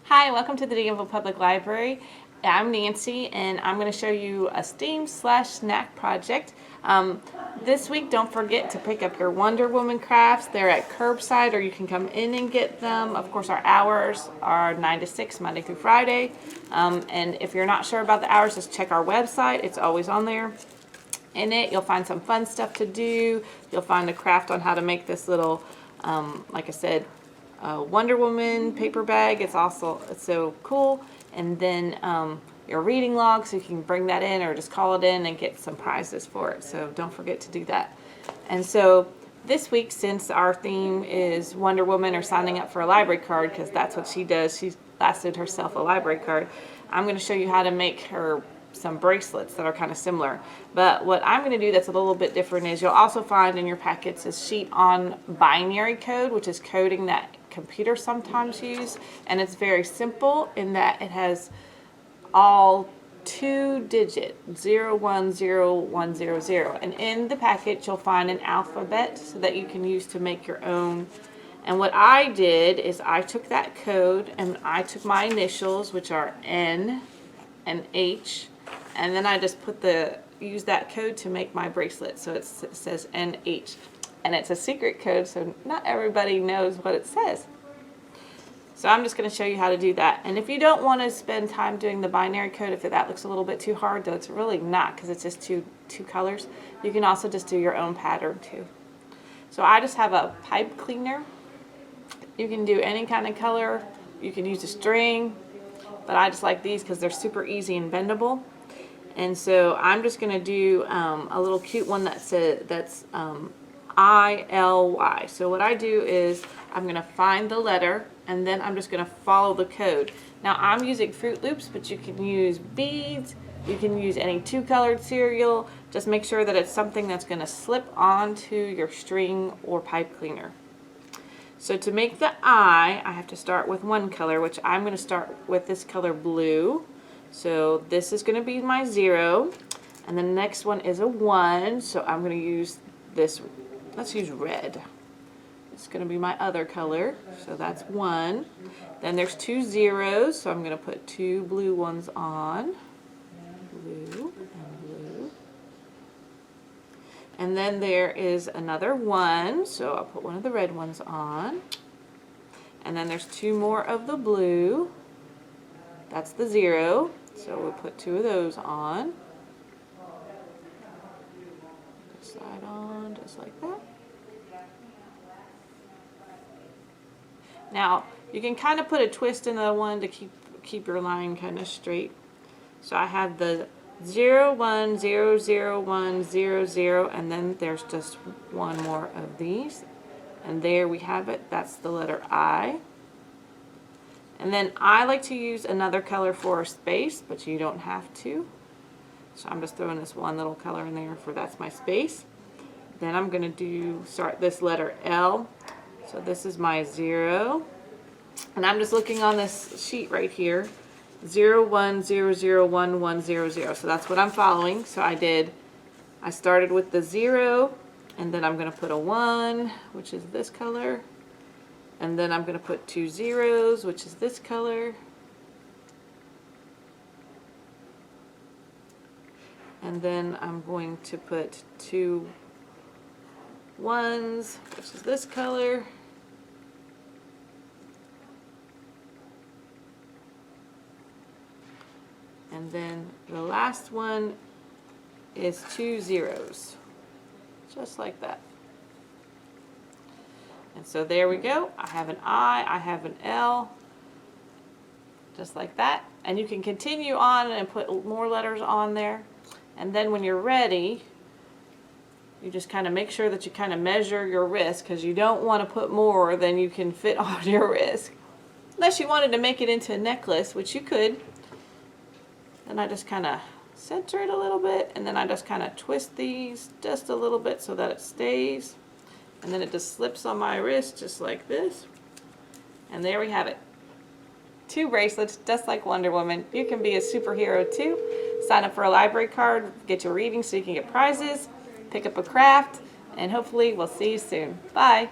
Hi, welcome to the Danville Public Library. I'm Nancy and I'm going to show you a STEAM/snack project. This week, don't forget to pick up your Wonder Woman crafts. They're at curbside or you can come in and get them. Of course, our hours are 9 to 6, Monday through Friday. And if you're not sure about the hours, just check our website. It's always on there. In it, you'll find some fun stuff to do. You'll find a craft on how to make this little, like I said, Wonder Woman paper bag. It's so cool. And then your reading log, so you can bring that in or just call it in and get some prizes for it. So don't forget to do that. And so this week, since our theme is Wonder Woman or signing up for a library card, because that's what she does, she lasted herself a library card, I'm going to show you how to make her some bracelets that are kind of similar. But what I'm going to do that's a little bit different is you'll also find in your packets a sheet on binary code, which is coding that computers sometimes use, and it's very simple in that it has all 2-digit 010100, and in the packet you'll find an alphabet so that you can use to make your own. And what I did is I took that code and I took my initials, which are N and H, and then I just use that code to make my bracelet. So it says NH, and it's a secret code, so not everybody knows what it says. So I'm just going to show you how to do that. And if you don't want to spend time doing the binary code, if that looks a little bit too hard, though it's really not because it's just two colors, you can also just do your own pattern too. So I just have a pipe cleaner. You can do any kind of color. You can use a string, but I just like these because they're super easy and bendable. And so I'm just going to do a little cute one that's ILY. So what I do is I'm going to find the letter and then I'm just going to follow the code. Now I'm using Fruit Loops, but you can use beads, you can use any 2-colored cereal. Just make sure that it's something that's going to slip onto your string or pipe cleaner. So to make the I have to start with one color, which I'm going to start with this color blue. So this is going to be my 0, and the next one is a 1, so I'm going to use this, let's use red. It's going to be my other color, so that's 1. Then there's 2 zeros, so I'm going to put 2 blue ones on, blue and blue. And then there is another 1, so I'll put one of the red ones on. And then there's 2 more of the blue. That's the 0, so we'll put 2 of those on. Slide on just like that. Now you can kind of put a twist in the one to keep your line kind of straight. So I have the 0100100, and then there's just one more of these, and there we have it. That's the letter I. And then I like to use another color for a space, but you don't have to. So I'm just throwing this one little color in there that's my space. Then I'm going to start this letter L. So this is my 0. And I'm just looking on this sheet right here. 01001100. So that's what I'm following. So I started with the 0, and then I'm going to put a 1, which is this color. And then I'm going to put 2 zeros, which is this color. And then I'm going to put 2 1s, which is this color. And then the last one is 2 zeros, just like that. And so there we go. I have an I have an L, just like that. And you can continue on and put more letters on there. And then when you're ready, you just kind of make sure that you kind of measure your wrist, because you don't want to put more than you can fit on your wrist. Unless you wanted to make it into a necklace, which you could. Then I just kind of center it a little bit, and then I just kind of twist these just a little bit so that it stays. And then it just slips on my wrist just like this. And there we have it. 2 bracelets just like Wonder Woman. You can be a superhero too. Sign up for a library card, get your reading so you can get prizes, pick up a craft, and hopefully we'll see you soon. Bye.